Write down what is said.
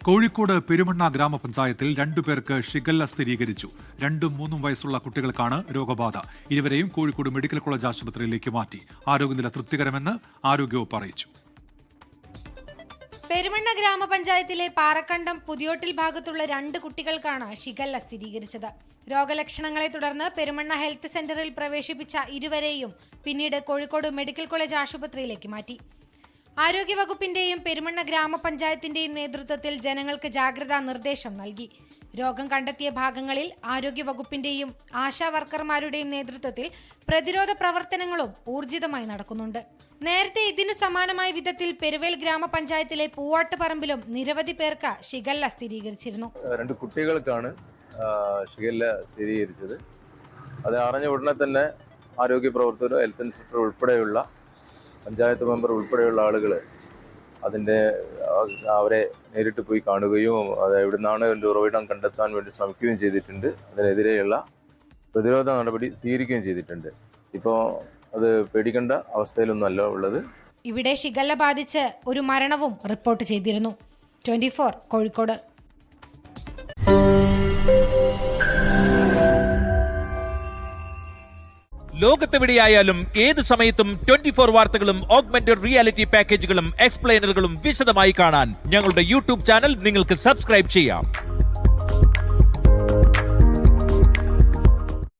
കോഴിക്കോട് പെരുമണ്ണ ഗ്രാമപഞ്ചായത്തിൽ 2 പേർക്ക് ഷിഗല്ല സ്ഥിരീകരിച്ചു. 2ഉം 3ഉം വയസ്സുള്ള കുട്ടികൾക്കാണ് രോഗബാധ. ഇരുവരെയും കോഴിക്കോട് മെഡിക്കൽ കോളേജ് ആശുപത്രിയിലേക്ക് മാറ്റി. ആരോഗ്യനില തൃപ്തികരമെന്ന് ആരോഗ്യവകുപ്പ് അറിയിച്ചു. പെരുമണ്ണ ഗ്രാമപഞ്ചായത്തിലെ പാറക്കണ്ടം പുതിയോട്ടിൽ ഭാഗത്തുള്ള 2 കുട്ടികൾക്കാണ് ഷിഗല്ല സ്ഥിരീകരിച്ചത്. രോഗലക്ഷണങ്ങളെ തുടർന്ന് പെരുമണ്ണ ഹെൽത്ത് സെന്ററിൽ പ്രവേശിപ്പിച്ച ഇരുവരെയും പിന്നീട് കോഴിക്കോട് മെഡിക്കൽ കോളേജ് ആശുപത്രിയിലേക്ക് മാറ്റി. ആരോഗ്യവകുപ്പിന്റെയും പെരുമണ്ണ ഗ്രാമപഞ്ചായത്തിന്റെയും നേതൃത്വത്തിൽ ജനങ്ങൾക്ക് ജാഗ്രതാ നിർദ്ദേശം നൽകി. രോഗം കണ്ടെത്തിയ ഭാഗങ്ങളിൽ ആരോഗ്യവകുപ്പിന്റെയും ആശാ വർക്കർമാരുടെയും നേതൃത്വത്തിൽ പ്രതിരോധ പ്രവർത്തനങ്ങളും ഊർജിതമായി നടക്കുന്നുണ്ട്. നേരത്തെ ഇതിനു സമാനമായ വിധത്തിൽ പെരുവേൽ ഗ്രാമപഞ്ചായത്തിലെ പൂവാട്ടുപറമ്പിലും നിരവധി പേർക്ക് ഷിഗല്ല സ്ഥിരീകരിച്ചിരുന്നു. 2 കുട്ടികൾക്കാണ് ഷിഗല്ല സ്ഥിരീകരിച്ചത്. അത് അറിഞ്ഞ ഉടനെ തന്നെ ആരോഗ്യ പ്രവർത്തകർ, ഹെൽത്ത് ഇൻസ്പെക്ടർ ഉൾപ്പെടെയുള്ള പഞ്ചായത്ത് മെമ്പർ ഉൾപ്പെടെയുള്ള ആളുകൾ അവരെ നേരിട്ട് പോയി കാണുകയും അത് എവിടുന്നാണ് അതിൻ്റെ ഉറവിടം കണ്ടെത്താൻ വേണ്ടി ശ്രമിക്കുകയും ചെയ്തിട്ടുണ്ട്. അതിനെതിരെയുള്ള പ്രതിരോധ നടപടി സ്വീകരിക്കുകയും ചെയ്തിട്ടുണ്ട്. ഇപ്പോൾ അത് പേടിക്കേണ്ട അവസ്ഥയിലൊന്നുമല്ല ഉള്ളത്. ഇവിടെ ഷിഗല്ല ബാധിച്ച് ഒരു മരണവും റിപ്പോർട്ട് ചെയ്തിരുന്നു. 24 കോഴിക്കോട്. ലോകത്തെവിടെയായാലും ഏത് സമയത്തും 24 വാർത്തകളും ഓഗ്മെന്റഡ് റിയാലിറ്റി പാക്കേജുകളും എക്സ്പ്ലെയിനറുകളും വിശദമായി കാണാൻ ഞങ്ങളുടെ യൂട്യൂബ് ചാനൽ നിങ്ങൾക്ക് സബ്സ്ക്രൈബ് ചെയ്യാം.